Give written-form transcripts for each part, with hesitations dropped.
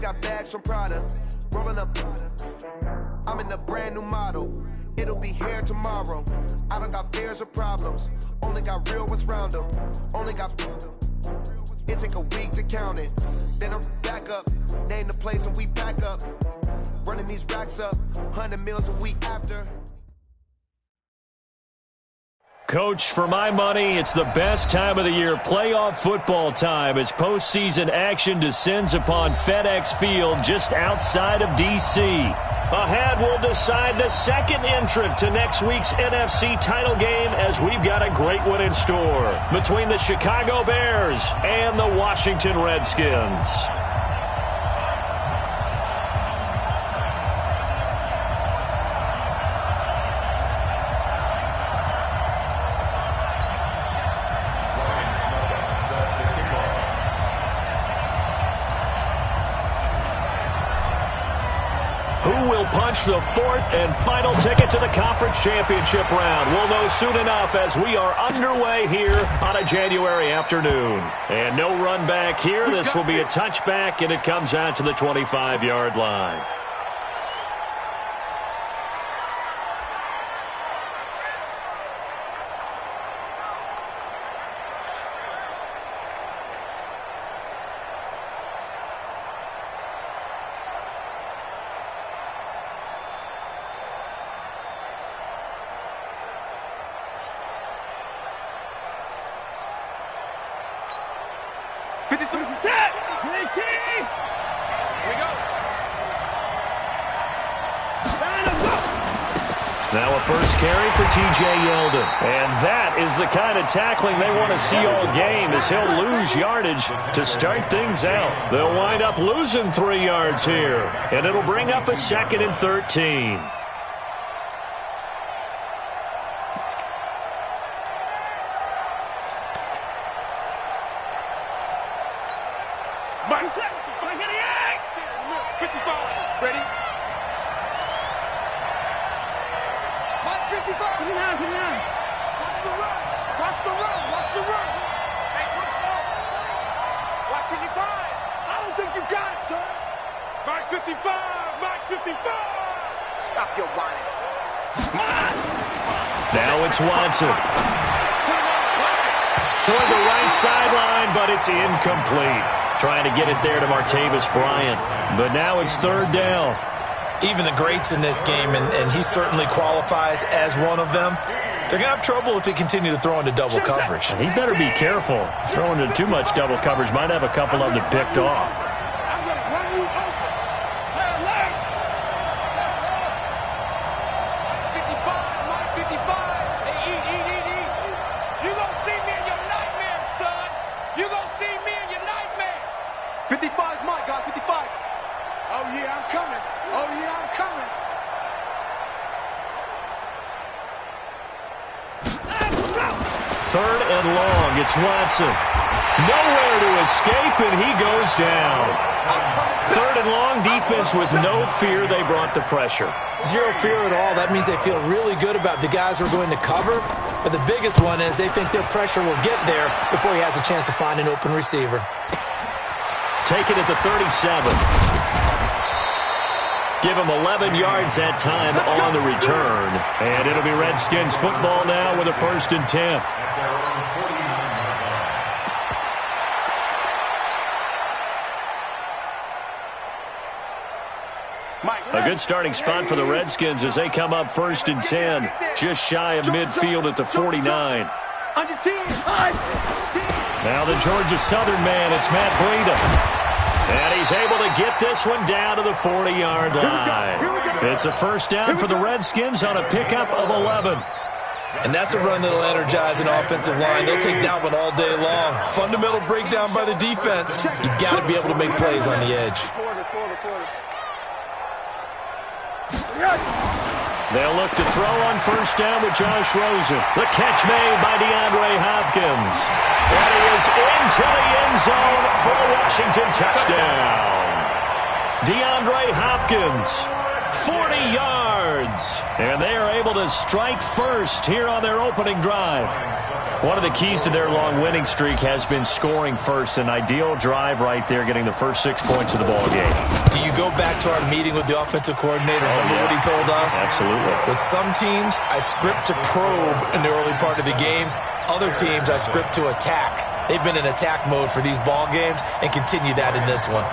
got bags from Prada, rolling up. I'm in a brand new model. It'll be here tomorrow. I don't got fears or problems. Only got real ones round them. Only got. It take a week to count it. Then I'm back up. Name the place and we pack up. Running these racks up. 100 meals a week after. Coach, for my money, it's the best time of the year, playoff football time, as postseason action descends upon FedEx Field just outside of D.C. Ahead, we'll decide the second entrant to next week's NFC title game, as we've got a great one in store between the Chicago Bears and the Washington Redskins. Punch the fourth and final ticket to the conference championship round. We'll know soon enough as we are underway here on a January afternoon. And no run back here. This will be a touchback, and it comes out to the 25-yard line. Now a first carry for T.J. Yeldon. And that is the kind of tackling they want to see all game, as he'll lose yardage to start things out. They'll wind up losing 3 yards here, and it'll bring up a 2nd and 13. Now it's Watson. Toward the right sideline, but it's incomplete. Trying to get it there to Martavis Bryant. But now it's 3rd down. Even the greats in this game, and he certainly qualifies as one of them, they're going to have trouble if they continue to throw into double coverage. And he better be careful. Throwing into too much double coverage might have a couple of them picked off. It's Watson. Nowhere to escape, and he goes down. 3rd and long, defense with no fear. They brought the pressure. Zero fear at all. That means they feel really good about the guys who are going to cover. But the biggest one is they think their pressure will get there before he has a chance to find an open receiver. Take it at the 37. Give him 11 yards that time on the return. And it'll be Redskins football now with a 1st and 10. A good starting spot for the Redskins as they come up 1st and 10, just shy of midfield at the 49. Now the Georgia Southern man, it's Matt Breida. And he's able to get this one down to the 40-yard line. It's a 1st down for the Redskins on a pickup of 11. And that's a run that'll energize an offensive line. They'll take that one all day long. Fundamental breakdown by the defense. You've got to be able to make plays on the edge. They'll look to throw on 1st down with Josh Rosen. The catch made by DeAndre Hopkins. And he is into the end zone for a Washington touchdown. DeAndre Hopkins 40 yards. And they are able to strike first here on their opening drive. One of the keys to their long winning streak has been scoring first. An ideal drive right there, getting the first 6 points of the ball game. Do you go back to our meeting with the offensive coordinator? Remember what he told us? Absolutely. With some teams, I script to probe in the early part of the game. Other teams, I script to attack. They've been in attack mode for these ball games and continue that in this one.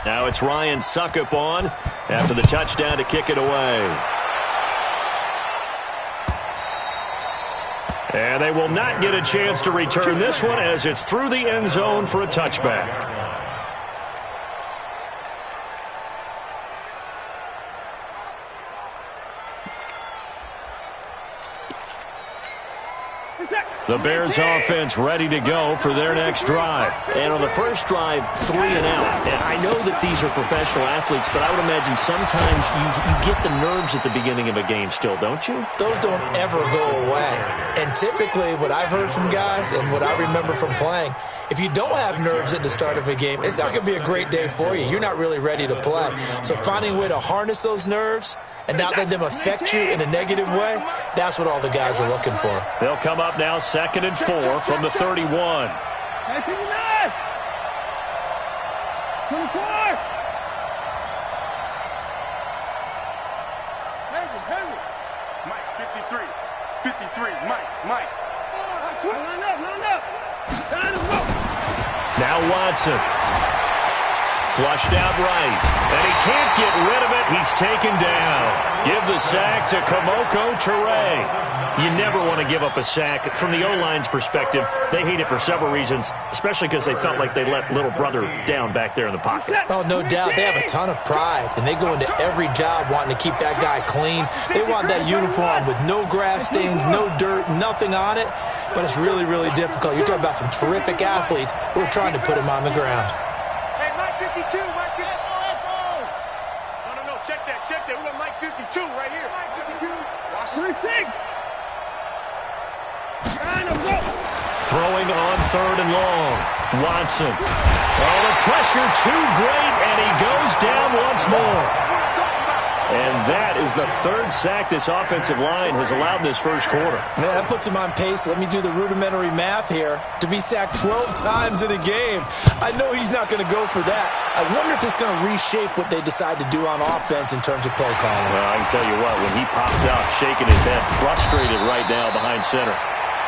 Now it's Ryan Suckup on after the touchdown to kick it away. And they will not get a chance to return this one as it's through the end zone for a touchback. The Bears offense ready to go for their next drive. And on the first drive, 3 and out. And I know that these are professional athletes, but I would imagine sometimes you get the nerves at the beginning of a game still, don't you? Those don't ever go away. And typically what I've heard from guys and what I remember from playing, if you don't have nerves at the start of a game, it's not going to be a great day for you. You're not really ready to play. So finding a way to harness those nerves and not let them affect you in a negative way, that's what all the guys are looking for. They'll come up now 2nd and 4 from the 31. 24. Mike, 53. 53, Mike. Line up. Now Watson. Flushed out right. And he can't get rid of it. He's taken down. Give the sack to Kamoko Toure. You never want to give up a sack. From the O-line's perspective, they hate it for several reasons, especially because they felt like they let little brother down back there in the pocket. Oh, no doubt. They have a ton of pride, and they go into every job wanting to keep that guy clean. They want that uniform with no grass stains, no dirt, nothing on it. But it's really, really difficult. You're talking about some terrific athletes who are trying to put him on the ground. Hey, Mike 52, Mike 52. No, check that. We got Mike 52 right here. Mike 52. Watch this. Throwing on 3rd and long. Watson. Oh, the pressure too great, and he goes down once more. And that is the 3rd sack this offensive line has allowed in this first quarter. Man, that puts him on pace. Let me do the rudimentary math here. To be sacked 12 times in a game, I know he's not going to go for that. I wonder if it's going to reshape what they decide to do on offense in terms of play calling. Well, I can tell you what, when he popped out, shaking his head, frustrated right now behind center.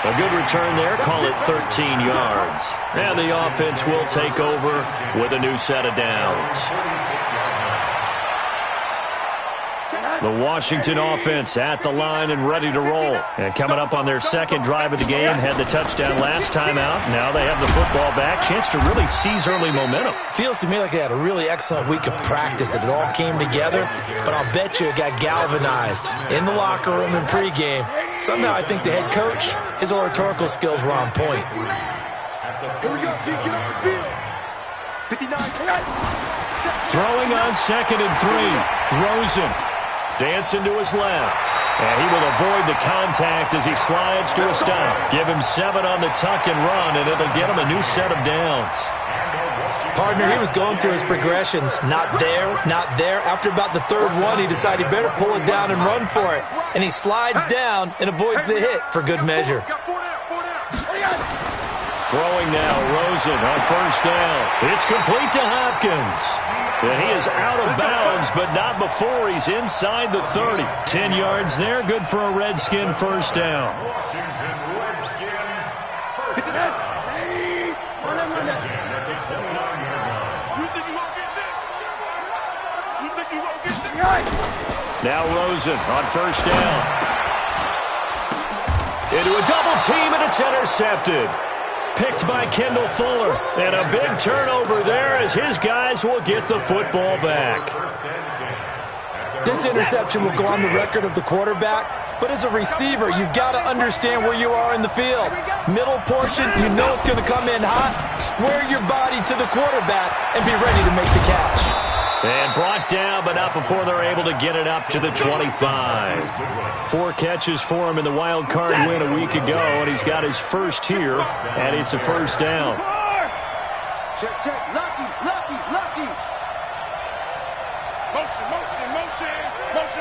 A good return there, call it 13 yards. And the offense will take over with a new set of downs. The Washington offense at the line and ready to roll. And coming up on their 2nd drive of the game, had the touchdown last time out. Now they have the football back. Chance to really seize early momentum. Feels to me like they had a really excellent week of practice, that it all came together. But I'll bet you it got galvanized in the locker room and pregame. Somehow I think the head coach, his oratorical skills were on point. Here we go, get on the field. 59. Throwing on 2nd and 3. Rosen. Dancing to his left. And he will avoid the contact as he slides to a stop. Give him 7 on the tuck and run, and it'll get him a new set of downs. Partner, he was going through his progressions. Not there, not there. After about the 3rd one, he decided he better pull it down and run for it. And he slides down and avoids the hit for good measure. Throwing now, Rosen on 1st down. It's complete to Hopkins. And he is out of bounds, but not before he's inside the 30. 10 yards there, good for a Redskin 1st down. Now Rosen on 1st down. Into a double team, and it's intercepted. Picked by Kendall Fuller. And a big turnover there as his guys will get the football back. This interception will go on the record of the quarterback, but as a receiver, you've got to understand where you are in the field. Middle portion, you know it's going to come in hot. Square your body to the quarterback and be ready to make the catch. And brought down, but not before they're able to get it up to the 25. 4 catches for him in the wild card win a week ago, and he's got his first here, and it's a first down. Check, check. Lucky.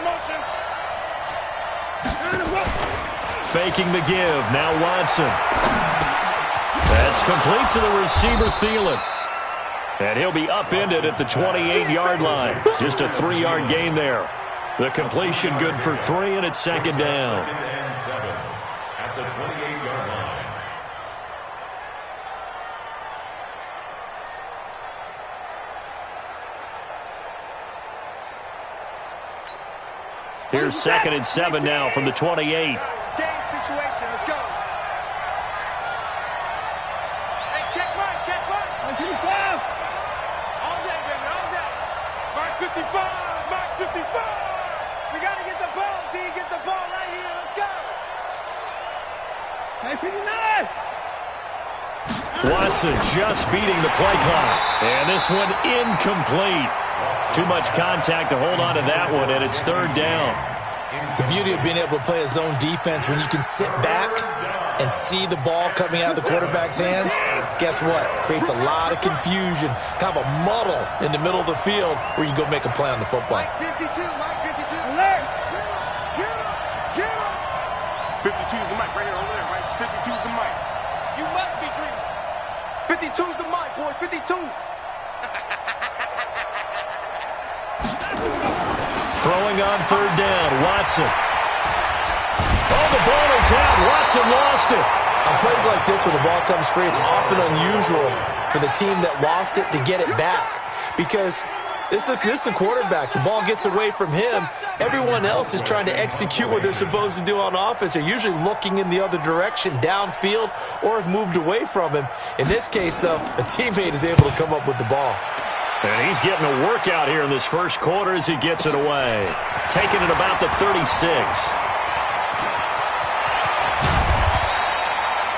Motion. Faking the give. Now Watson. That's complete to the receiver, Thielen. And he'll be upended at the 28-yard line. Just a 3-yard gain there. The completion good for 3, and it's second down. Second and 7 at the 28-yard line. Here's second and 7 now from the 28. Game situation. Let's go. Hey, check Mike. All day, baby, all day. Mark 55. We got to get the ball. D, get the ball right here. Let's go. Hey, 59. Watson just beating the play clock. And this one incomplete. Too much contact to hold on to that one, and it's third down. The beauty of being able to play a zone defense when you can sit back and see the ball coming out of the quarterback's hands, guess what? Creates a lot of confusion, kind of a muddle in the middle of the field where you go make a play on the football. Mike 52. Alert. Get him. 52 is the mic right here, over there, right? 52 is the mic. You must be dreaming. 52 is the mic, boys. 52. Throwing on third down, Watson. Oh, the ball is out. Watson lost it. On plays like this, when the ball comes free, it's often unusual for the team that lost it to get it back. Because this is a quarterback. The ball gets away from him. Everyone else is trying to execute what they're supposed to do on offense. They're usually looking in the other direction, downfield, or have moved away from him. In this case, though, a teammate is able to come up with the ball. And he's getting a workout here in this first quarter as he gets it away. Taking it about the 36.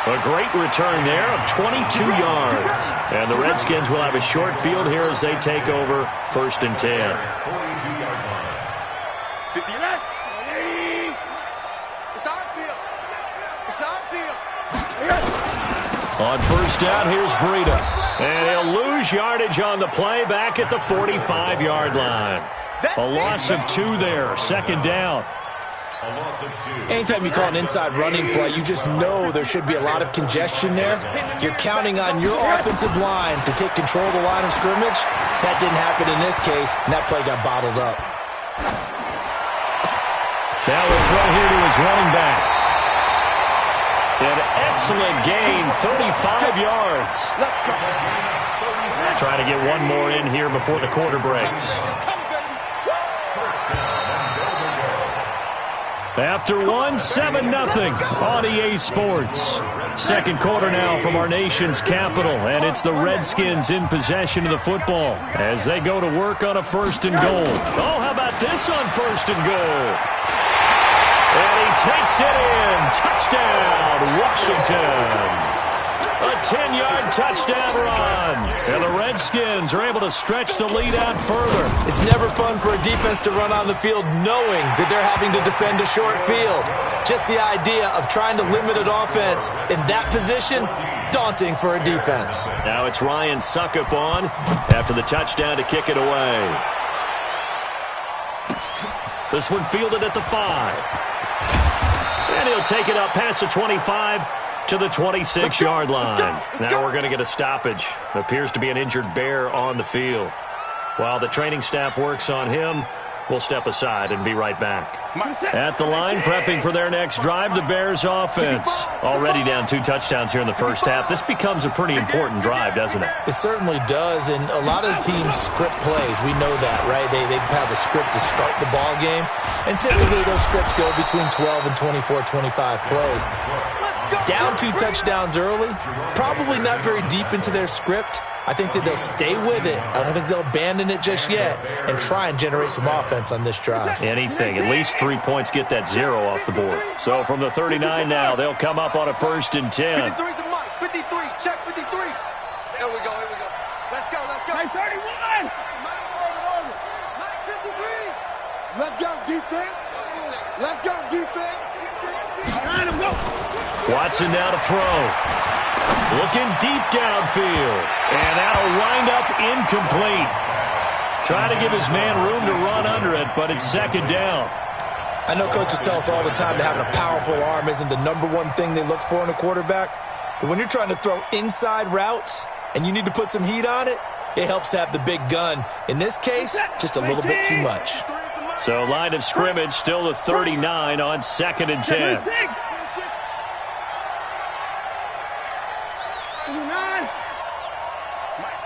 A great return there of 22 yards. And the Redskins will have a short field here as they take over first and 10. 42-yard line. 50 left. It's our field. On first down, here's Breida. And he'll lose yardage on the play back at the 45-yard line. A loss of 2 there, second down. A loss of 2. Anytime you call an inside running play, you just know there should be a lot of congestion there. You're counting on your offensive line to take control of the line of scrimmage. That didn't happen in this case, and that play got bottled up. Now we'll throw here to his running back. An excellent gain, 35 yards. Trying to get one more in here before the quarter breaks. After one, 7-0 on EA Sports. Second quarter now from our nation's capital, and it's the Redskins in possession of the football as they go to work on a first and goal. Oh, how about this on first and goal? And he takes it in. Touchdown, Washington. A 10-yard touchdown run. And the Redskins are able to stretch the lead out further. It's never fun for a defense to run on the field knowing that they're having to defend a short field. Just the idea of trying to limit an offense in that position, daunting for a defense. Now it's Ryan Suckup on after the touchdown to kick it away. This one fielded at the 5. And he'll take it up past the 25 to the 26-yard line. Now we're going to get a stoppage. Appears to be an injured Bear on the field. While the training staff works on him, we'll step aside and be right back. At the line, prepping for their next drive, the Bears offense. Already down 2 touchdowns here in the first half. This becomes a pretty important drive, doesn't it? It certainly does, and a lot of teams script plays. We know that, right? They have a script to start the ball game, and typically those scripts go between 12 and 24, 25 plays. Down 2 touchdowns early, probably not very deep into their script. I think that they'll stay with it. I don't think they'll abandon it just yet and try and generate some offense on this drive. Anything. At least 3 points get that 0 off the board. So from the 39 now, they'll come up on a first and 10. 53 to Mike. 53. Check 53. Here we go. Let's go. Hey, 31. Let's go, defense. Let's go, defense. Watson now to throw. Looking deep downfield. And that'll wind up incomplete. Trying to give his man room to run under it, but it's second down. I know coaches tell us all the time that having a powerful arm isn't the #1 thing they look for in a quarterback. But when you're trying to throw inside routes and you need to put some heat on it, it helps to have the big gun. In this case, just a little bit too much. So line of scrimmage still the 39 on 2nd and 10. Mike,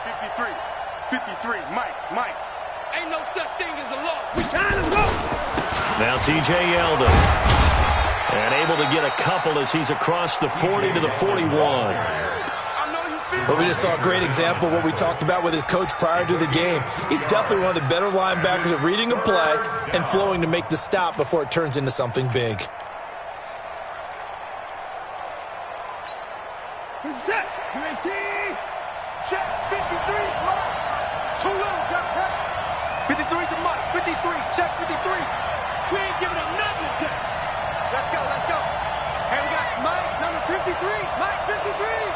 53. 53. Mike. Ain't no such thing as a loss. We trying to go. Now T.J. Yeldon. And able to get a couple as he's across the 40 to the 41. But we just saw a great example of what we talked about with his coach prior to the game. He's definitely one of the better linebackers at reading a play and flowing to make the stop before it turns into something big. Set. UAT. Check. 53. Mike. Too little. Got that. 53 to Mike. 53. Check 53. We ain't giving up nothing today. Let's go. Hey, we got Mike, number 53. Mike, 53.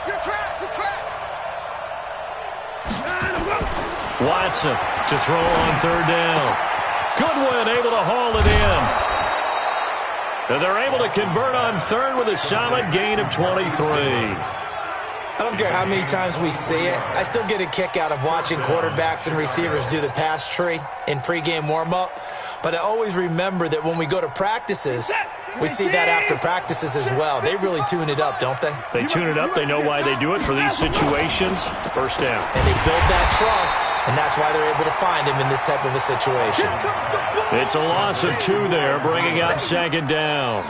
You're trapped. Watson to throw on 3rd down. Goodwin able to haul it in. And they're able to convert on 3rd with a solid gain of 23. I don't care how many times we see it. I still get a kick out of watching quarterbacks and receivers do the pass tree in pregame warm-up. But I always remember that when we go to practices, we see that after practices as well. They really tune it up, don't they? They tune it up. They know why they do it for these situations. First down. And they build that trust, and that's why they're able to find him in this type of a situation. It's a loss of 2 there, bringing up 2nd down.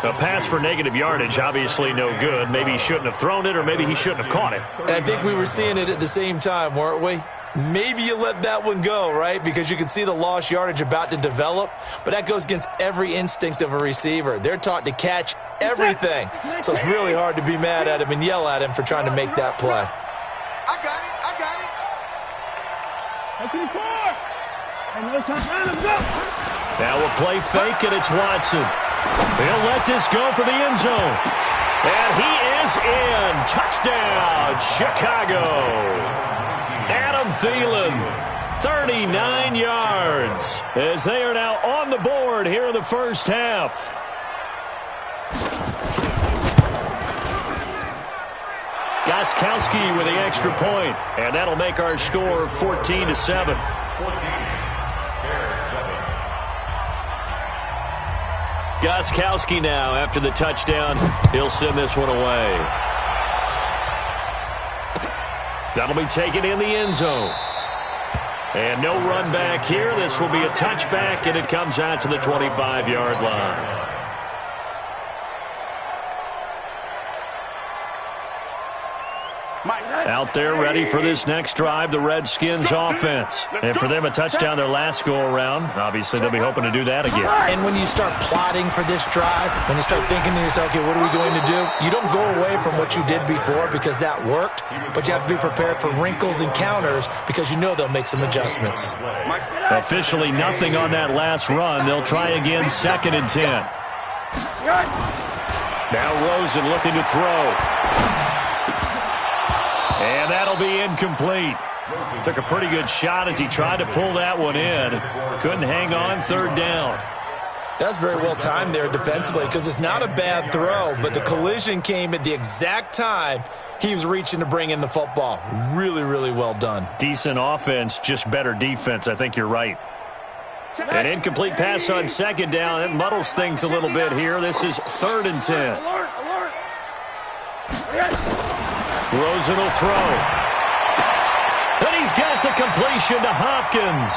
A pass for negative yardage, obviously no good. Maybe he shouldn't have thrown it, or maybe he shouldn't have caught it. And I think we were seeing it at the same time, weren't we? Maybe you let that one go, right? Because you can see the lost yardage about to develop. But that goes against every instinct of a receiver. They're taught to catch everything. So it's really hard to be mad at him and yell at him for trying to make that play. I got it. 54. And no time to go. Now we'll play fake, and it's Watson. He'll let this go for the end zone. And he is in. Touchdown, Chicago. Adam Thielen, 39 yards, as they are now on the board here in the first half. Gostkowski with the extra point, and that'll make our score 14-7. Gostkowski now, after the touchdown, he'll send this one away. That'll be taken in the end zone. And no run back here. This will be a touchback, and it comes out to the 25-yard line. Out there ready for this next drive, the Redskins offense. And for them, a touchdown their last go-around. Obviously, they'll be hoping to do that again. And when you start plotting for this drive, when you start thinking to yourself, okay, what are we going to do? You don't go away from what you did before because that worked, but you have to be prepared for wrinkles and counters because you know they'll make some adjustments. Officially nothing on that last run. They'll try again, 2nd and 10. Now Rosen looking to throw. And that'll be incomplete. Took a pretty good shot as he tried to pull that one in. Couldn't hang on, 3rd down. That's very well timed there defensively because it's not a bad throw, but the collision came at the exact time he was reaching to bring in the football. Really, really well done. Decent offense, just better defense. I think you're right. An incomplete pass on 2nd down. It muddles things a little bit here. This is 3rd and 10. Rosen will throw. And he's got the completion to Hopkins.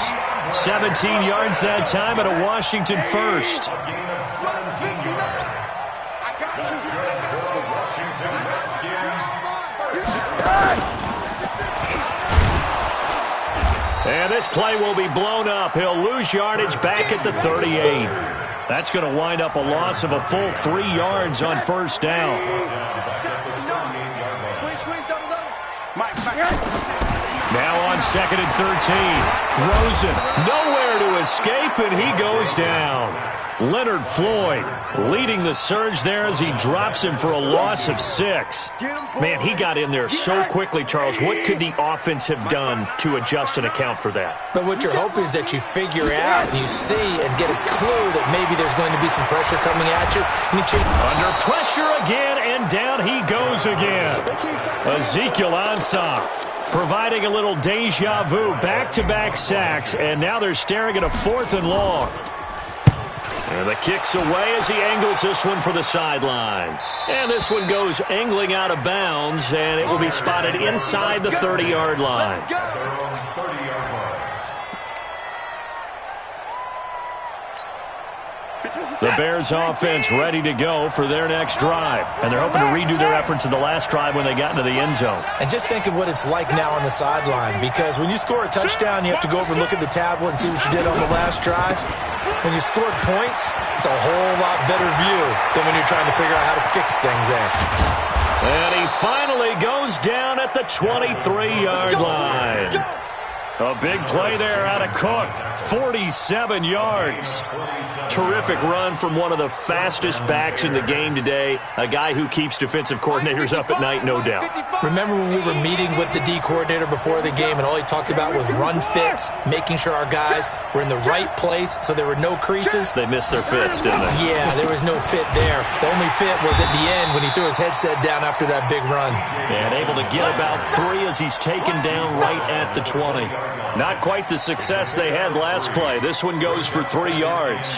17 yards that time and a Washington first. And this play will be blown up. He'll lose yardage back at the 38. That's going to wind up a loss of a full 3 yards on 1st down. Now on 2nd and 13. Rosen, nowhere to escape, and he goes down. Leonard Floyd leading the surge there as he drops him for a loss of 6. Man, he got in there so quickly, Charles. What could the offense have done to adjust and account for that? But what you're hoping is that you figure out and you see and get a clue that maybe there's going to be some pressure coming at you. Under pressure again, and down he goes again. Ezekiel Ansah providing a little deja vu, back-to-back sacks, and now they're staring at a 4th and long. And the kick's away as he angles this one for the sideline. And this one goes angling out of bounds, and it will be spotted inside the 30-yard line. The Bears offense ready to go for their next drive. And they're hoping to redo their efforts in the last drive when they got into the end zone. And just think of what it's like now on the sideline, because when you score a touchdown, you have to go over and look at the tablet and see what you did on the last drive. When you scored points, it's a whole lot better view than when you're trying to figure out how to fix things there. And he finally goes down at the 23-yard line. A big play there out of Cook. 47 yards. Terrific run from one of the fastest backs in the game today. A guy who keeps defensive coordinators up at night, no doubt. Remember when we were meeting with the D coordinator before the game and all he talked about was run fits, making sure our guys were in the right place so there were no creases? They missed their fits, didn't they? Yeah, there was no fit there. The only fit was at the end when he threw his headset down after that big run. And able to get about 3 as he's taken down right at the 20. Not quite the success they had last play. This one goes for 3 yards.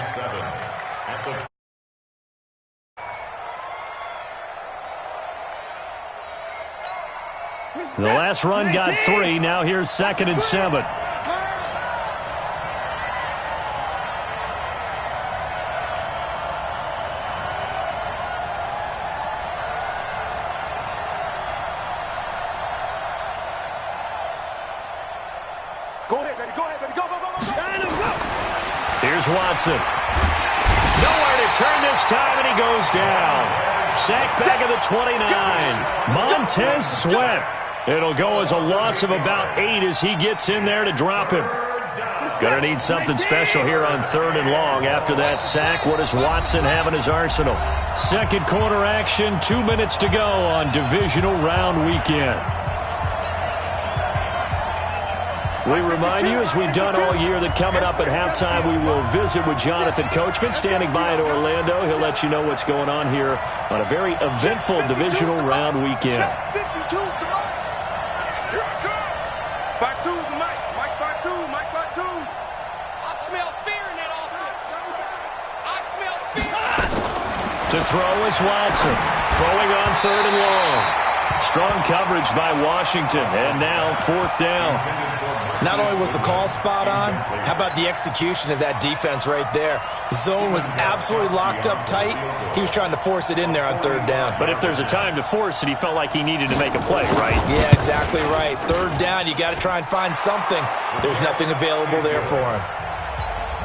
The last run got 3. Now here's 2nd and 7. Go ahead, baby. Go ahead, baby. Go, go, go, go. Here's Watson. Nowhere to turn this time, and he goes down. Sacked back at the 29. Montez Sweat. It'll go as a loss of about 8 as he gets in there to drop him. Gonna need something special here on 3rd and long. After that sack, what does Watson have in his arsenal? Second quarter action, 2 minutes to go on divisional round weekend. We remind you, as we've done all year, that coming up at halftime, we will visit with Jonathan Coachman, standing by in Orlando. He'll let you know what's going on here on a very eventful divisional round weekend. 52's the mic. Here I come. 52's the mic. Mike 52. Mike 52. I smell fear in that offense. I smell fear. To throw is Watson. Throwing on 3rd and long. Strong coverage by Washington, and now 4th down. Not only was the call spot on, how about the execution of that defense right there? The zone was absolutely locked up tight. He was trying to force it in there on 3rd down. But if there's a time to force it, he felt like he needed to make a play, right? Yeah, exactly right. 3rd down, you got to try and find something. There's nothing available there for him.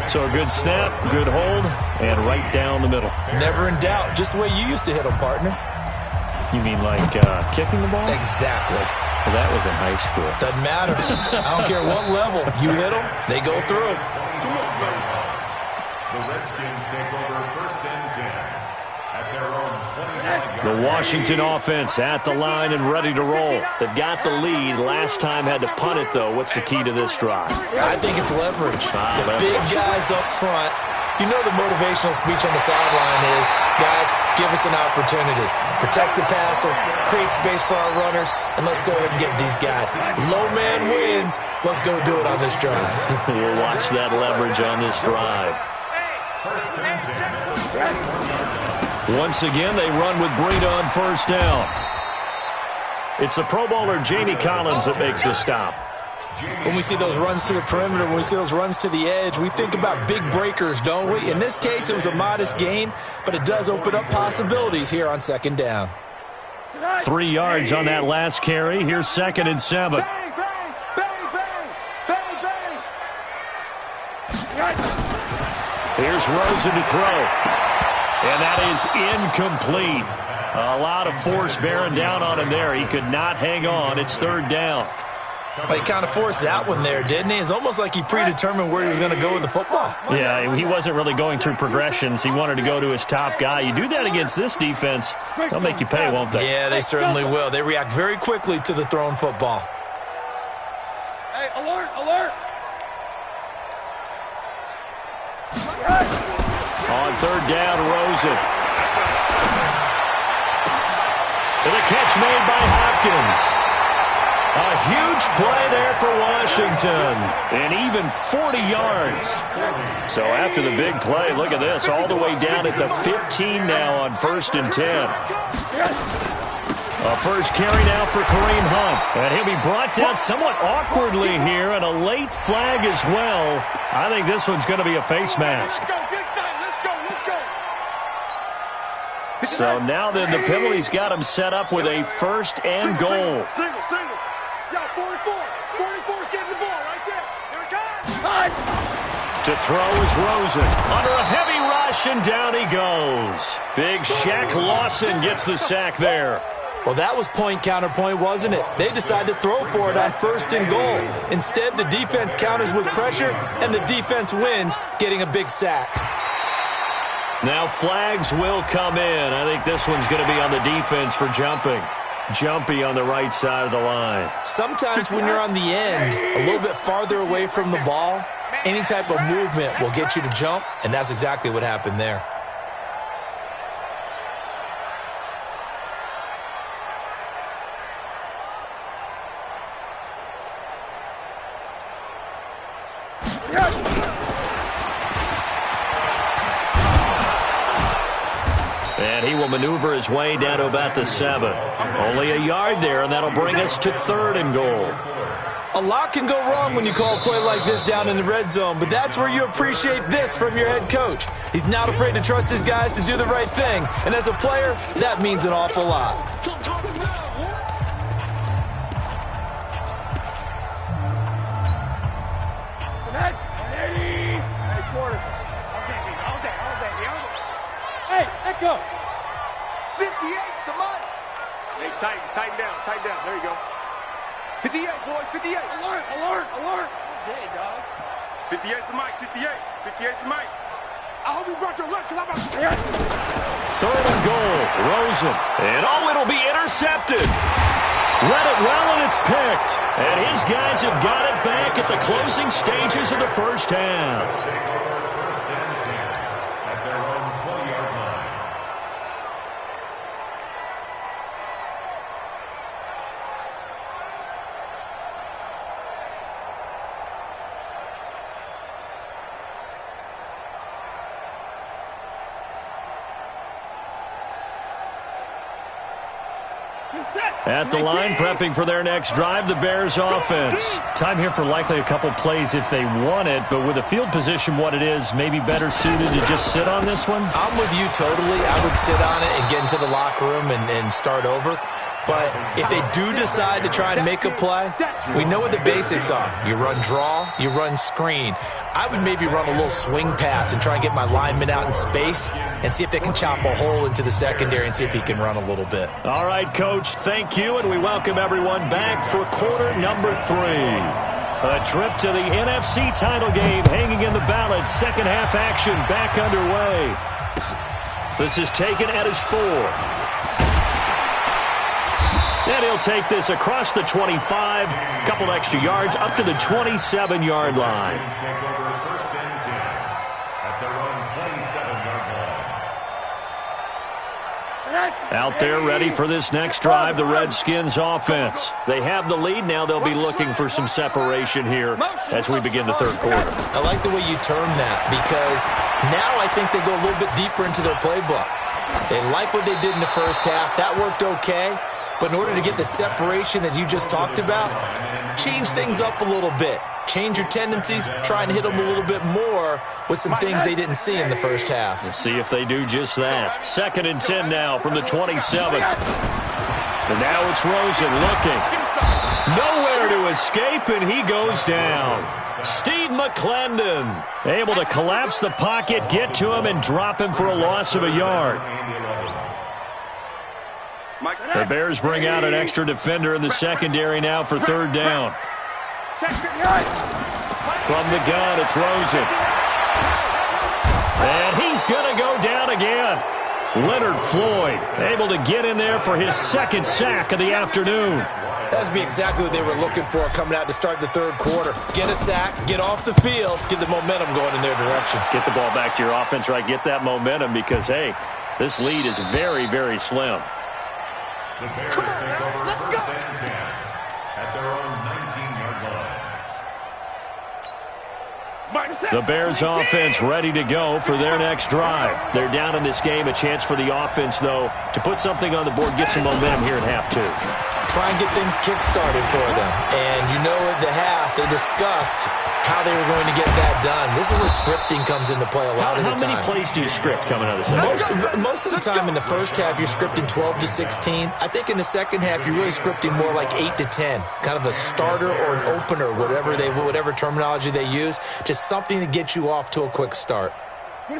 So a good snap, good hold, and right down the middle. Never in doubt. Just the way you used to hit them, partner. You mean like kicking the ball? Exactly. Well, that was in high school. Doesn't matter. I don't care what level. You hit them, they go through. The Redskins take over 1st and 10 at their own 29-yard line. The Washington offense at the line and ready to roll. They've got the lead. Last time had to punt it, though. What's the key to this drive? I think it's leverage. The big guys up front. You know the motivational speech on the sideline is, guys, give us an opportunity. Protect the passer, create space for our runners, and let's go ahead and get these guys. Low man wins. Let's go do it on this drive. We'll watch that leverage on this drive. Once again, they run with Breida on 1st down. It's the Pro Bowler Jamie Collins that makes the stop. When we see those runs to the perimeter, when we see those runs to the edge, we think about big breakers, don't we? In this case, it was a modest gain, but it does open up possibilities here on 2nd down. 3 yards on that last carry. Here's 2nd and 7. Bang, bang, bang, bang, bang, bang. Here's Rosen to throw. And that is incomplete. A lot of force bearing down on him there. He could not hang on. It's 3rd down. Well, he kind of forced that one there, didn't he? It's almost like he predetermined where he was going to go with the football. Yeah, he wasn't really going through progressions. He wanted to go to his top guy. You do that against this defense, they'll make you pay, won't they? Yeah, they certainly will. They react very quickly to the thrown football. Hey, alert, alert! On third down, Rosen. And the catch made by Hopkins. A huge play there for Washington. And even 40 yards. So after the big play, look at this. All the way down at the 15 now on 1st and 10. A first carry now for Kareem Hunt. And he'll be brought down somewhat awkwardly here, and a late flag as well. I think this one's going to be a face mask. So now then, the penalty's got him set up with a 1st and goal. Single. Yeah, 44. 44's getting the ball right there. Here it comes. To throw is Rosen. Under a heavy rush, and down he goes. Big Shaq Lawson gets the sack there. Well, that was point counterpoint, wasn't it? They decided to throw for it on 1st and goal. Instead, the defense counters with pressure, and the defense wins, getting a big sack. Now flags will come in. I think this one's going to be on the defense for jumping. Jumpy on the right side of the line. Sometimes when you're on the end, a little bit farther away from the ball, any type of movement will get you to jump, and that's exactly what happened there. And he will maneuver his way down to about the 7. Only a yard there, and that'll bring us to 3rd and goal. A lot can go wrong when you call a play like this down in the red zone, but that's where you appreciate this from your head coach. He's not afraid to trust his guys to do the right thing, and as a player, that means an awful lot. Hey, echo. 58 to Mike. Hey, tighten down. There you go. 58, boys, 58. Alert. Hey, dog. 58 to Mike, 58 to Mike. I hope you brought your lunch, because I'm about to... 3rd and goal, Rosen. And it'll be intercepted. Read it well, and it's picked. And his guys have got it back at the closing stages of the first half. At the line, prepping for their next drive, the Bears offense. Time here for likely a couple plays if they want it, but with the field position what it is, maybe better suited to just sit on this one? I'm with you totally. I would sit on it and get into the locker room and start over. But if they do decide to try and make a play, we know what the basics are. You run draw, you run screen. I would maybe run a little swing pass and try and get my lineman out in space and see if they can chop a hole into the secondary and see if he can run a little bit. All right, Coach, thank you, and we welcome everyone back for quarter number 3. A trip to the NFC title game hanging in the balance. Second half action back underway. This is taken at his 4. And he'll take this across the 25, couple extra yards up to the 27-yard line. Out there ready for this next drive, the Redskins offense. They have the lead. Now they'll be looking for some separation here as we begin the third quarter. I like the way you term that, because now I think they go a little bit deeper into their playbook. They like what they did in the first half. That worked okay. But in order to get the separation that you just talked about, change things up a little bit. Change your tendencies, try and hit them a little bit more with some things they didn't see in the first half. We'll see if they do just that. 2nd and 10 now from the 27. And now it's Rosen looking. Nowhere to escape, and he goes down. Steve McClendon able to collapse the pocket, get to him, and drop him for a loss of a yard. The Bears bring out an extra defender in the secondary now for 3rd down. From the gun, it's Rosen. And he's going to go down again. Leonard Floyd able to get in there for his second sack of the afternoon. That'd be exactly what they were looking for coming out to start the third quarter. Get a sack, get off the field, get the momentum going in their direction. Get the ball back to your offense, right? Get that momentum because, hey, this lead is very, very slim. The Bears take over first and 10 at their own 19-yard line. The Bears offense ready to go for their next drive. They're down in this game. A chance for the offense, though, to put something on the board, get some momentum here at half two. Try and get things kick-started for them. And you know at the half, they discussed how they were going to get that done. This is where scripting comes into play a lot of the time. How many plays do you script coming out of the second? Most of the time in the first half, you're scripting 12 to 16. I think in the second half, you're really scripting more like 8 to 10. Kind of a starter or an opener, whatever terminology they use. Just something to get you off to a quick start.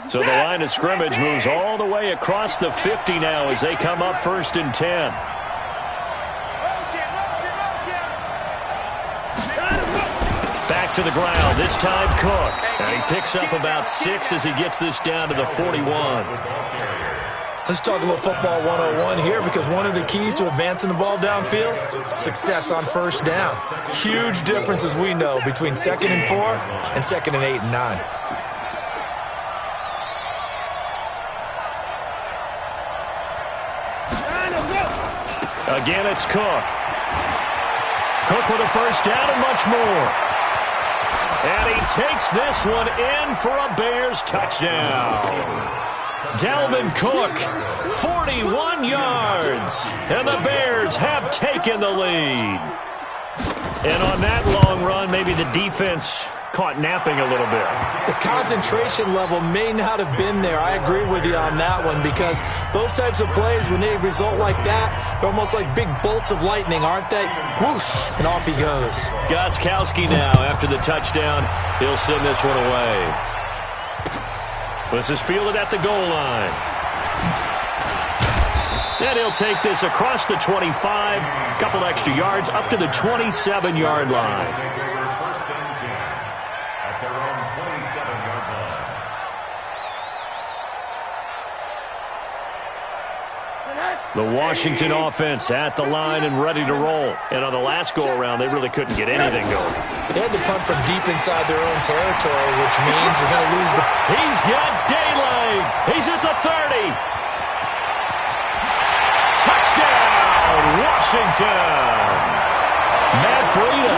So the line of scrimmage moves all the way across the 50 now as they come up first and 10. Back to the ground, this time Cook. And he picks up about 6 as he gets this down to the 41. Let's talk a little football 101 here because one of the keys to advancing the ball downfield, success on first down. Huge difference, as we know, between 2nd and 4 and 2nd and 8 and 9. Again, it's Cook. Cook with a first down and much more. And he takes this one in for a Bears touchdown. Dalvin Cook, 41 yards. And the Bears have taken the lead. And on that long run, maybe the defense caught napping a little bit. The concentration level may not have been there. I agree with you on that one because those types of plays, when they result like that, they're almost like big bolts of lightning, aren't they? Whoosh, and off he goes. Gostkowski now, after the touchdown, he'll send this one away. This is fielded at the goal line. And he'll take this across the 25, a couple extra yards, up to the 27-yard line. The Washington offense at the line and ready to roll. And on the last go-around, they really couldn't get anything going. They had to punt from deep inside their own territory, which means they're going to lose the... He's got daylight. He's at the 30. Touchdown, Washington. Matt Breida,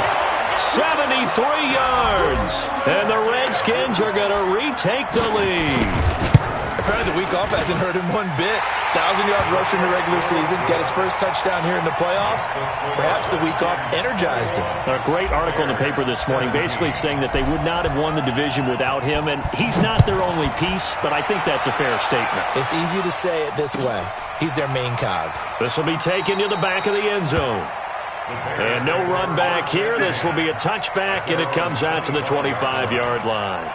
73 yards. And the Redskins are going to retake the lead. Apparently the week off hasn't hurt him one bit. 1,000-yard rusher in the regular season. Got his first touchdown here in the playoffs. Perhaps the week off energized him. A great article in the paper this morning basically saying that they would not have won the division without him. And he's not their only piece, but I think that's a fair statement. It's easy to say it this way. He's their main cog. This will be taken to the back of the end zone. And no run back here. This will be a touchback, and it comes out to the 25-yard line.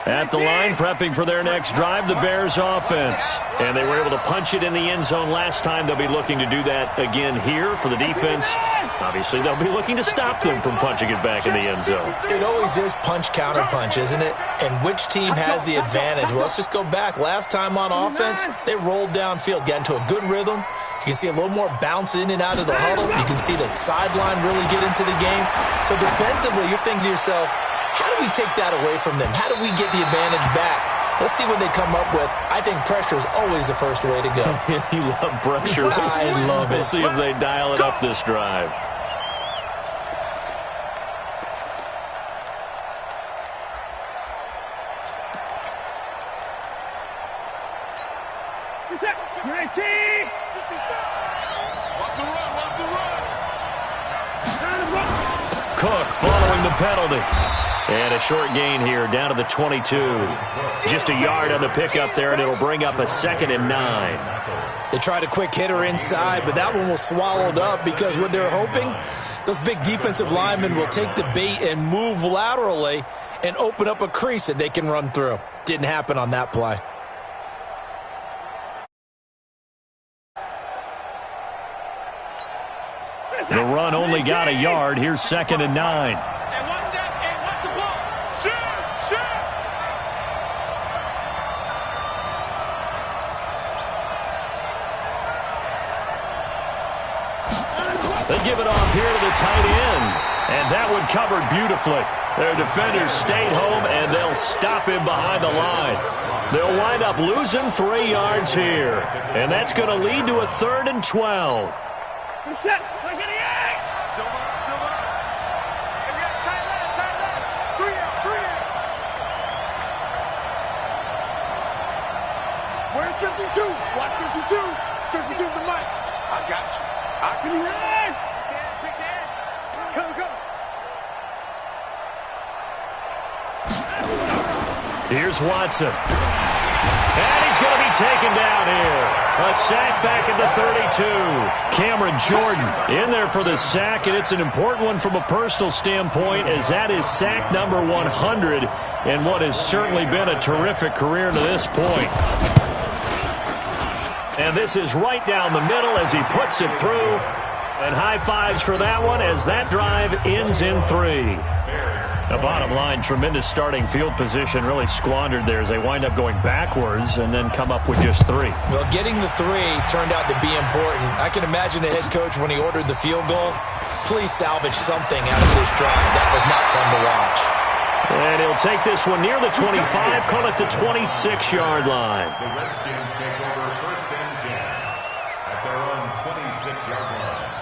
At the line, prepping for their next drive, the Bears offense. And they were able to punch it in the end zone last time. They'll be looking to do that again here for the defense. Obviously, they'll be looking to stop them from punching it back in the end zone. It always is punch-counter-punch, isn't it? And which team has the advantage? Well, let's just go back. Last time on offense, they rolled downfield, got into a good rhythm. You can see a little more bounce in and out of the huddle. You can see the sideline really get into the game. So defensively, you're thinking to yourself, how do we take that away from them? How do we get the advantage back? Let's see what they come up with. I think pressure is always the first way to go. You love pressure. I love it. We'll see if they dial it up this drive. Cook following the penalty. And a short gain here down to the 22. Just a yard on the pickup there, and it'll bring up a 2nd and 9. They tried a quick hitter inside, but that one was swallowed up because what they're hoping, those big defensive linemen will take the bait and move laterally and open up a crease that they can run through. Didn't happen on that play. run only got a yard. Here's 2nd and 9. And one step, and watch the ball. Shoot! They give it off here to the tight end. And that one covered beautifully. Their defenders stayed home, and they'll stop him behind the line. They'll wind up losing 3 yards here. And that's going to lead to a 3rd and 12. Set. Look at the egg. Silver. And we got tight left. 3 out. Where's 52? Watch 52. 52's the mic. I got you. I can run. Pick the edge. Go. Here's Watson. And he's going to be taken down here. A sack back at the 32. Cameron Jordan in there for the sack, and it's an important one from a personal standpoint, as that is sack number 100 in what has certainly been a terrific career to this point. And this is right down the middle as he puts it through. And high fives for that one as that drive ends in 3. The bottom line, tremendous starting field position, really squandered there as they wind up going backwards and then come up with just 3. Well, getting the 3 turned out to be important. I can imagine the head coach when he ordered the field goal. Please salvage something out of this drive. That was not fun to watch. And he'll take this one near the 25, call it the 26-yard line. The Redskins take over 1st and 10 at their own 26-yard line.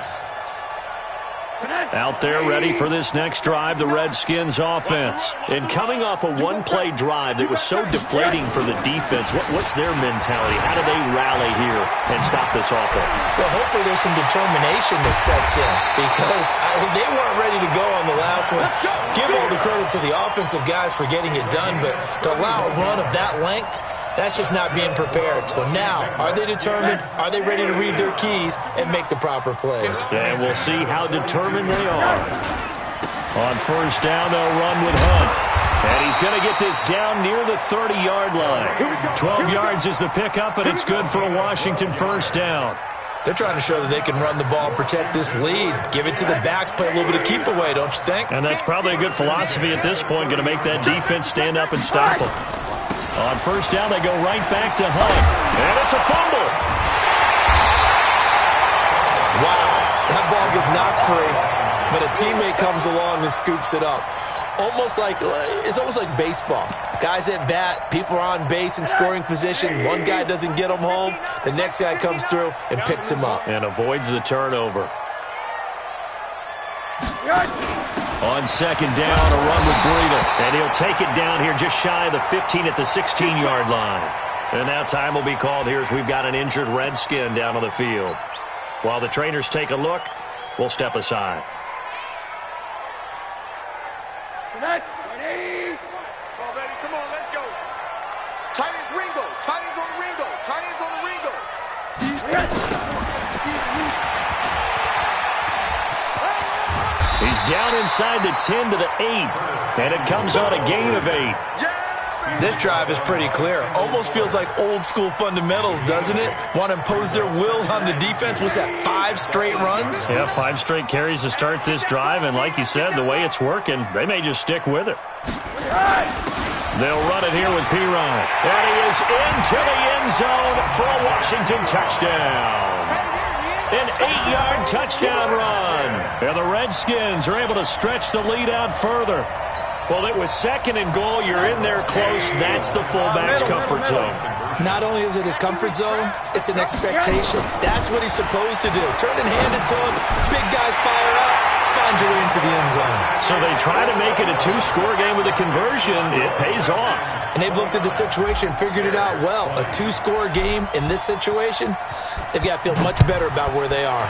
Out there ready for this next drive, the Redskins offense. And coming off a one-play drive that was so deflating for the defense, what's their mentality? How do they rally here and stop this offense? Well, hopefully there's some determination that sets in, because they weren't ready to go on the last one. Give all the credit to the offensive guys for getting it done, but to allow a run of that length, that's just not being prepared. So now, are they determined? Are they ready to read their keys and make the proper plays? And we'll see how determined they are. On 1st down, they'll run with Hunt. And he's going to get this down near the 30-yard line. 12 yards is the pickup, and it's good for a Washington 1st down. They're trying to show that they can run the ball, protect this lead, give it to the backs, play a little bit of keep away, don't you think? And that's probably a good philosophy at this point, going to make that defense stand up and stop them. On 1st down, they go right back to Hunt. And it's a fumble. Wow, that ball gets knocked free, but a teammate comes along and scoops it up. It's almost like baseball. Guys at bat, people are on base in scoring position. One guy doesn't get him home. The next guy comes through and picks him up. And avoids the turnover. On 2nd down, a run with Breida. And he'll take it down here just shy of the 15 at the 16-yard line. And now time will be called here as we've got an injured Redskin down on the field. While the trainers take a look, we'll step aside. Come on, baby. Come on, let's go. Tight end's Ringo. Tight end's on Ringo. Tight end's on the Ringo. He's down inside the 10 to the 8. And it comes on a gain of 8. This drive is pretty clear. Almost feels like old school fundamentals, doesn't it? Want to impose their will on the defense. Was that 5 straight runs? Yeah, 5 straight carries to start this drive. And like you said, the way it's working, they may just stick with it. They'll run it here with Pirine. And he is into the end zone for a Washington touchdown. An 8-yard touchdown run. And the Redskins are able to stretch the lead out further. Well, it was 2nd and goal. You're in there close. That's the fullback's comfort zone. Not only is it his comfort zone, it's an expectation. That's what he's supposed to do. Turn and hand it to him. Big guys fire up. Find your way into the end zone. So they try to make it a 2-score game with a conversion. It pays off. And they've looked at the situation, figured it out well. A 2-score game in this situation, they've got to feel much better about where they are.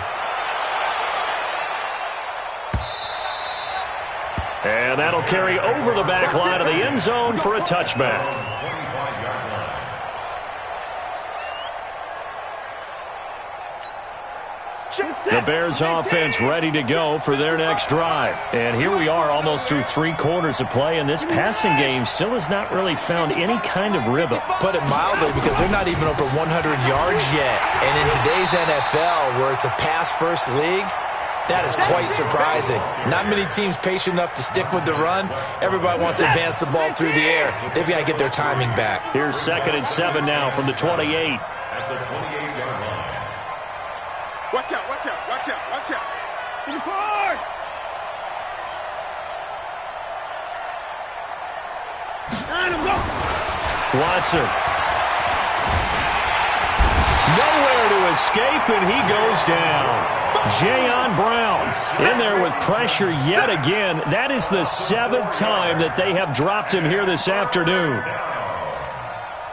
And that'll carry over the back line of the end zone for a touchback. The Bears offense ready to go for their next drive. And here we are almost through 3 quarters of play, and this passing game still has not really found any kind of rhythm. Put it mildly, because they're not even over 100 yards yet. And in today's NFL, where it's a pass-first league, That is quite surprising. Not many teams patient enough to stick with the run. Everybody wants to advance the ball through the air. They've got to get their timing back. Here's 2nd and 7 now from the 28. At the 28-yard line. Watch out, watch out, watch out, watch out. To the forward. Watson. Nowhere to escape, and he goes down. Jayon Brown in there with pressure yet again. That is the 7th time that they have dropped him here this afternoon.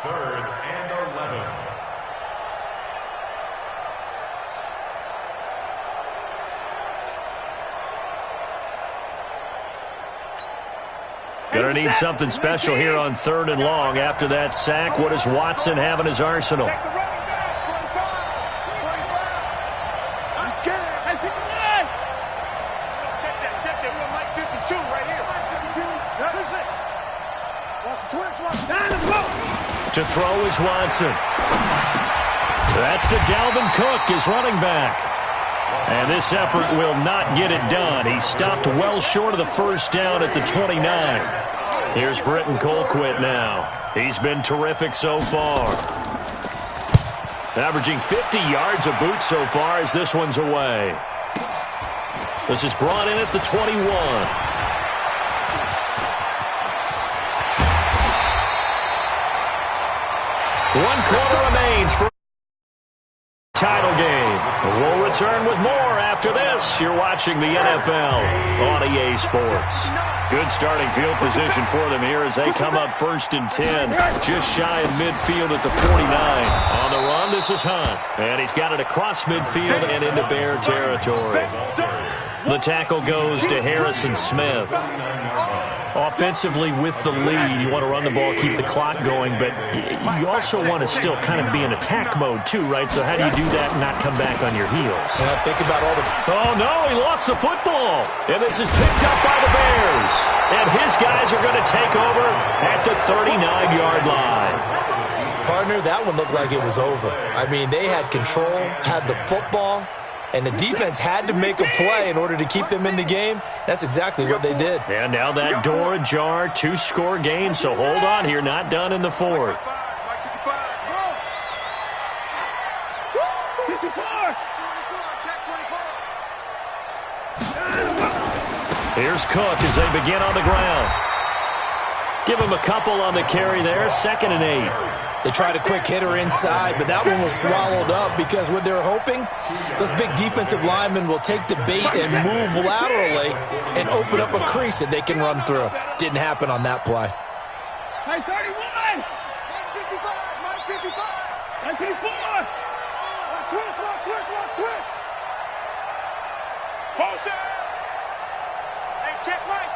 3rd and 11. Gonna need something special here on 3rd and long. After that sack, what does Watson have in his arsenal? Check the running back, 25. 25. I'm scared. Hey, 59. Check that. We're Mike 52 right here. Mike 52. That is it. Watson twist, Watson. Down the boat. To throw is Watson. That's to Dalvin Cook, his running back. And this effort will not get it done. He stopped well short of the first down at the 29. Here's Britton Colquitt now. He's been terrific so far. Averaging 50 yards a boot so far as this one's away. This is brought in at the 21. One quarter remains for title game. We'll return with more after this. You're watching the NFL on EA Sports. Good starting field position for them here as they come up 1st and 10. Just shy of midfield at the 49. On the run, this is Hunt. And he's got it across midfield and into Bear territory. The tackle goes to Harrison Smith. Offensively with the lead, you want to run the ball, keep the clock going, but you also want to still kind of be in attack mode too, right? So how do you do that and not come back on your heels? Well, think about all the... Oh, no, he lost the football. And this is picked up by the Bears. And his guys are going to take over at the 39-yard line. Partner, that one looked like it was over. I mean, they had control, had the football, and the defense had to make a play in order to keep them in the game. That's exactly what they did. And now that door ajar, 2-score game, so hold on here, not done in the 4th. Here's Cook as they begin on the ground. Give him a couple on the carry there, 2nd and 8. They tried a quick hitter inside, but that one was swallowed up because what they're hoping, those big defensive linemen will take the bait and move laterally and open up a crease that they can run through. Didn't happen on that play. Hey, 31! Mike 55! Mike 55! Mike 54! Watch twist! Potion! Hey, check Mike!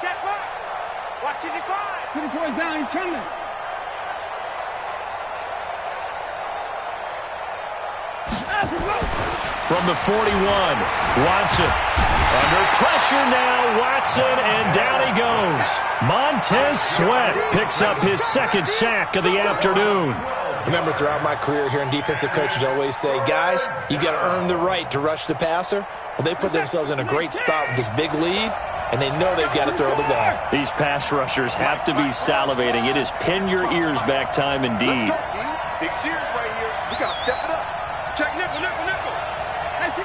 Watch 55! 54 is down, he's coming! From the 41, Watson. Under pressure now, Watson, and down he goes. Montez Sweat picks up his 2nd sack of the afternoon. Remember, throughout my career here in defensive coaches, I always say, guys, you got to earn the right to rush the passer. Well, they put themselves in a great spot with this big lead, and they know they've got to throw the ball. These pass rushers have to be salivating. It is pin your ears back time indeed. Big Sears right here. We got to step it up. Check nickel. Hey, 59!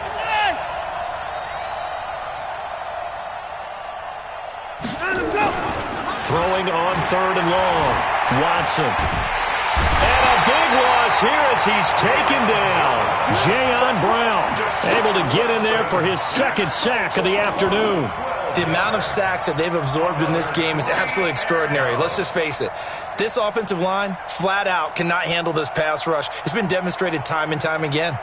Throwing on 3rd and long. Watson. And a big loss here as he's taken down. Jayon Brown able to get in there for his 2nd sack of the afternoon. The amount of sacks that they've absorbed in this game is absolutely extraordinary. Let's just face it. This offensive line, flat out, cannot handle this pass rush. It's been demonstrated time and time again.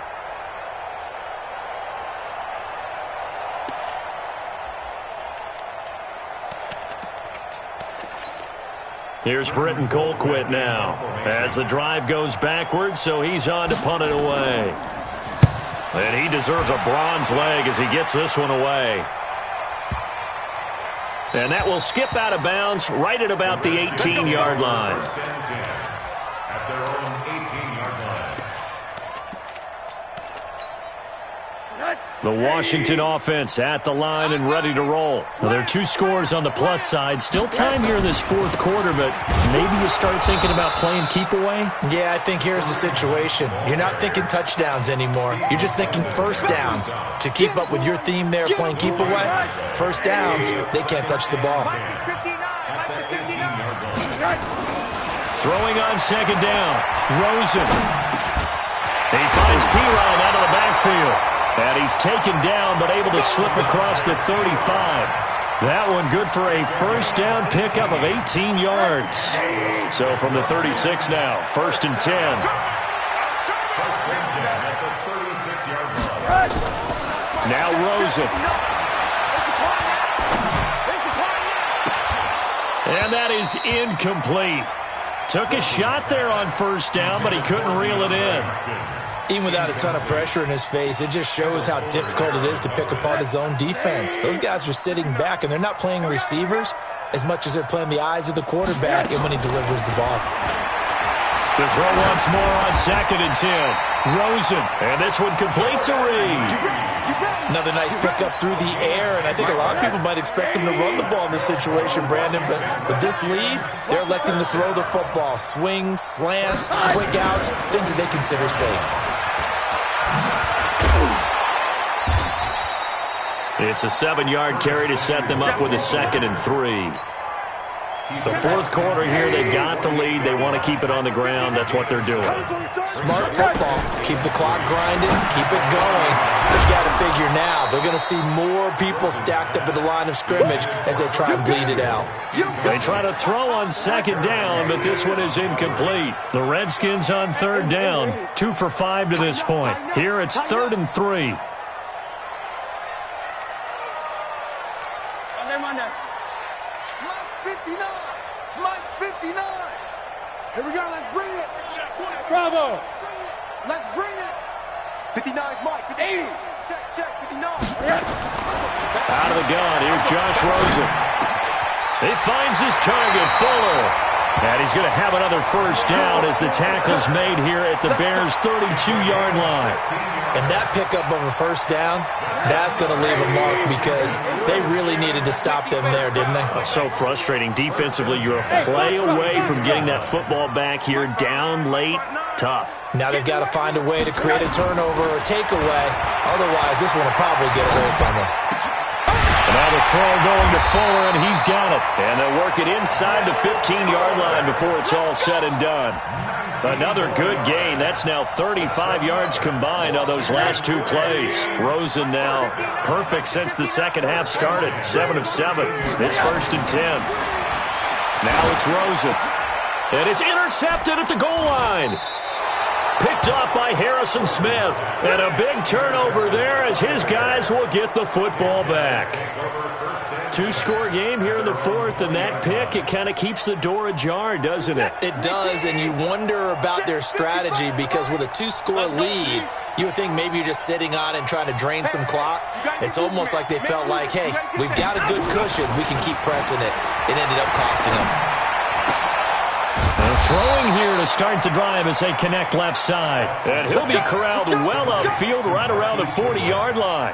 Here's Britton Colquitt now as the drive goes backwards, so he's on to punt it away. And he deserves a bronze leg as he gets this one away. And that will skip out of bounds right at about the 18-yard line. At their own 18-yard line. The Washington offense at the line and ready to roll. Now, there are 2 scores on the plus side. Still time here in this 4th quarter, but maybe you start thinking about playing keep away? Yeah, I think here's the situation. You're not thinking touchdowns anymore. You're just thinking first downs. To keep up with your theme there, playing keep away, first downs, they can't touch the ball. Throwing on 2nd down, Rosen. He finds Piron out of the backfield. And he's taken down, but able to slip across the 35. That one good for a first down pickup of 18 yards. So from the 36 now, 1st and 10. First and 10 at the 36-yard line. Now Rosen. And that is incomplete. Took a shot there on first down, but he couldn't reel it in. Even without a ton of pressure in his face, it just shows how difficult it is to pick apart his own defense. Those guys are sitting back, and they're not playing receivers as much as they're playing the eyes of the quarterback and when he delivers the ball. To throw once more on 2nd and 10. Rosen, and this one complete to Reed. Another nice pickup through the air, and I think a lot of people might expect him to run the ball in this situation, Brandon, but with this lead, they're electing to throw the football. Swings, slants, quick outs, things that they consider safe. It's a 7-yard carry to set them up with a 2nd and 3. The 4th quarter here, they've got the lead. They want to keep it on the ground. That's what they're doing. Smart football. Keep the clock grinding. Keep it going. But you got to figure now, they're going to see more people stacked up at the line of scrimmage as they try and bleed it out. They try to throw on 2nd down, but this one is incomplete. The Redskins on 3rd down. 2 for 5 to this point. Here it's 3rd and 3. Here we go, let's bring it. Bravo. Let's bring it. 59 is Mike. 80. Check, 59. Out of the gun, here's Josh Rosen. He finds his target, Fuller. And he's going to have another first down as the tackle's made here at the Bears' 32-yard line. And that pickup of a first down, that's going to leave a mark because they really needed to stop them there, didn't they? So frustrating. Defensively, you're a play away from getting that football back here down late. Tough. Now they've got to find a way to create a turnover or takeaway. Otherwise, this one will probably get away from them. Now the throw going to Fuller, and he's got it. And they'll work it inside the 15-yard line before it's all said and done. Another good gain. That's now 35 yards combined on those last 2 plays. Rosen now perfect since the second half started. 7 of 7. It's 1st and 10. Now it's Rosen. And it's intercepted at the goal line. Picked off by Harrison Smith. And a big turnover there as his guys will get the football back. 2-score game here in the 4th, and that pick, it kind of keeps the door ajar, doesn't it? It does, and you wonder about their strategy because with a 2-score lead, you would think maybe you're just sitting on it and trying to drain some clock. It's almost like they felt like, hey, we've got a good cushion. We can keep pressing it. It ended up costing them. And throwing here to start the drive as they connect left side. And he'll be corralled well upfield right around the 40-yard line.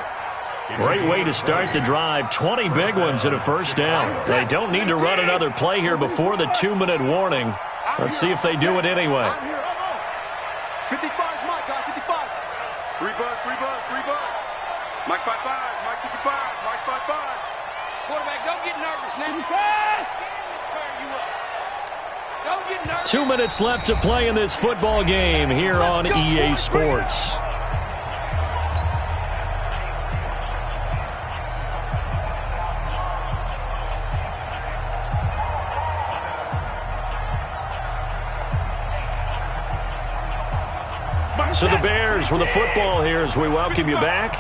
Great way to start the drive. 20 big ones and a first down. They don't need to run another play here before the 2-minute warning. Let's see if they do it anyway. 55, Mike, 55. 3 buzz. Mike 55, Mike 55, Mike 55. Quarterback, don't get nervous, man. Don't get nervous. 2 minutes left to play in this football game here on EA Sports. So the Bears with the football here as we welcome you back.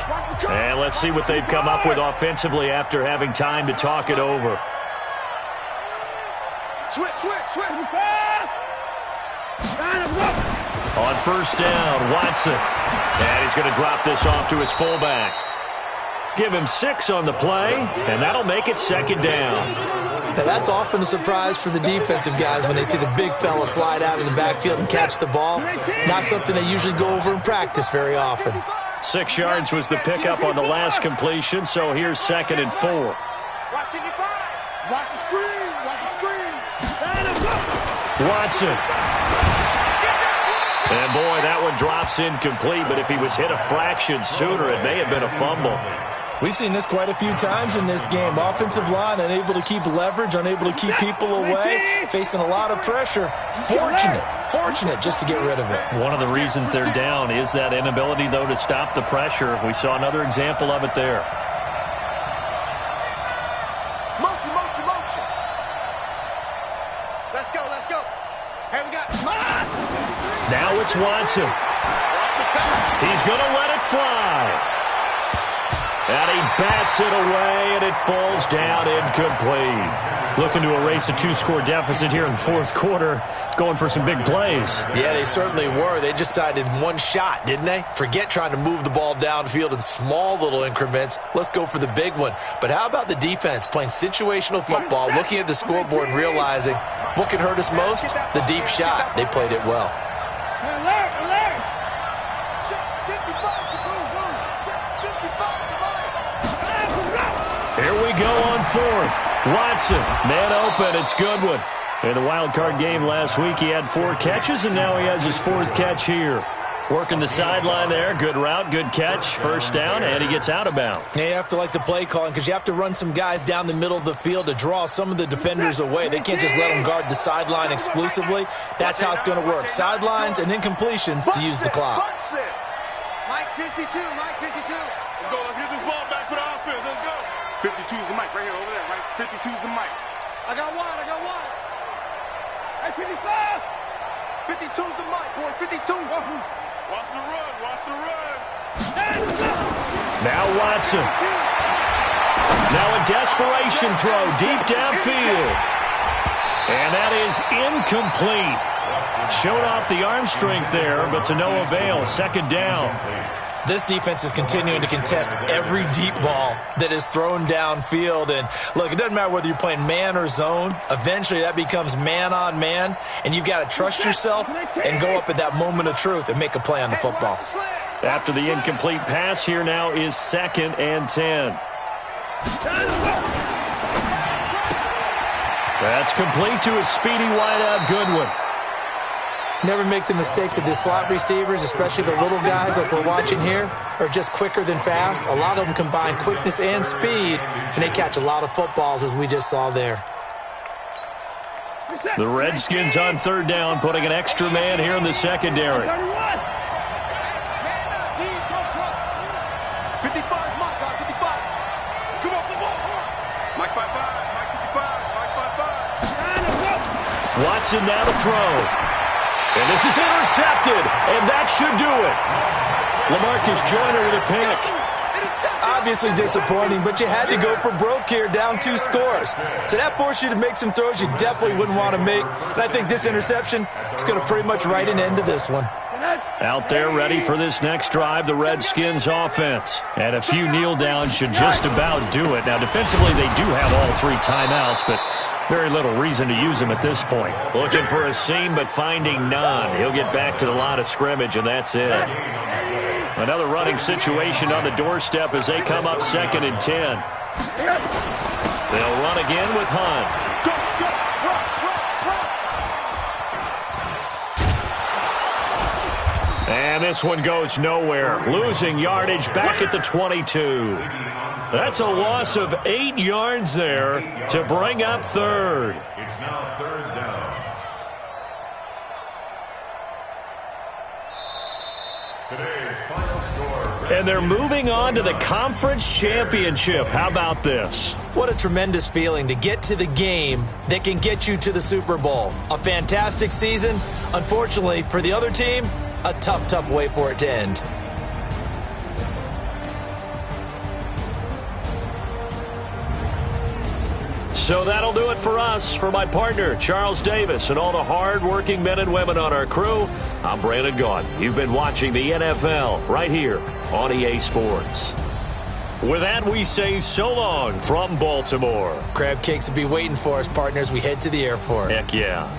And let's see what they've come up with offensively after having time to talk it over. Switch. On first down, Watson. And he's going to drop this off to his fullback. Give him 6 on the play, and that'll make it 2nd down. Now that's often a surprise for the defensive guys when they see the big fella slide out of the backfield and catch the ball. Not something they usually go over in practice very often. 6 yards was the pickup on the last completion, so here's 2nd and 4. Watch it, you five. Watch the screen. Watch the screen. Watson. And, boy, that one drops incomplete, but if he was hit a fraction sooner, it may have been a fumble. We've seen this quite a few times in this game. Offensive line unable to keep leverage, unable to keep people away, facing a lot of pressure. Fortunate just to get rid of it. One of the reasons they're down is that inability, though, to stop the pressure. We saw another example of it there. Motion. Let's go. Here we go. Now it's Watson. He's going to let it fly. And he bats it away, and it falls down incomplete. Looking to erase a 2-score deficit here in the 4th quarter, going for some big plays. Yeah, they certainly were. They just decided one shot, didn't they? Forget trying to move the ball downfield in small little increments. Let's go for the big one. But how about the defense playing situational football, looking at the scoreboard, realizing what can hurt us most? The deep shot. They played it well. Alert! Here we go on 4th. Watson, man open, it's Goodwin. In the wild card game last week, he had 4 catches, and now he has his 4th catch here. Working the sideline there, good route, good catch, first down, and he gets out of bounds. Yeah, you have to like the play calling because you have to run some guys down the middle of the field to draw some of the defenders away. They can't just let them guard the sideline exclusively. That's how it's going to work. Sidelines and incompletions to use the clock. Mike 52. Let's go. Let's get this ball back for the offense. Let's go. 52 is the mic right here, over there, right? 52 is the mic. I got one. Hey, 55. 52 is the mic, boys. 52. Watch the run. Now Watson. Now a desperation throw deep downfield. And that is incomplete. Showed off the arm strength there, but to no avail. 2nd down. This defense is continuing to contest every deep ball that is thrown downfield. And, look, it doesn't matter whether you're playing man or zone. Eventually, that becomes man-on-man, and you've got to trust yourself and go up at that moment of truth and make a play on the football. After the incomplete pass, here now is 2nd and 10. That's complete to a speedy wideout Goodwin. Never make the mistake that the slot receivers, especially the little guys like we're watching here, are just quicker than fast. A lot of them combine quickness and speed, and they catch a lot of footballs, as we just saw there. The Redskins on 3rd down, putting an extra man here in the secondary. 55 Mike, 55. Come off the ball. Mike 55, Mike 55. Watson now to throw. And this is intercepted, and that should do it. LaMarcus Joyner with a pick. Obviously disappointing, but you had to go for broke here, down 2 scores. So that forced you to make some throws you definitely wouldn't want to make. And I think this interception is going to pretty much write an end to this one. Out there ready for this next drive, the Redskins offense. And a few kneel downs should just about do it. Now, defensively, they do have all 3 timeouts, but very little reason to use him at this point. Looking for a seam, but finding none. He'll get back to the line of scrimmage, and that's it. Another running situation on the doorstep as they come up 2nd and 10. They'll run again with Hunt. And this one goes nowhere. Losing yardage back at the 22. That's a loss of 8 yards there to bring up 3rd. It's now 3rd down. Today's final score. And they're moving on to the conference championship. How about this? What a tremendous feeling to get to the game that can get you to the Super Bowl. A fantastic season. Unfortunately, for the other team, a tough way for it to end. So that'll do it for us. For my partner, Charles Davis, and all the hard-working men and women on our crew, I'm Brandon Gaughan. You've been watching the NFL right here on EA Sports. With that, we say so long from Baltimore. Crab cakes will be waiting for us, partners. We head to the airport. Heck yeah.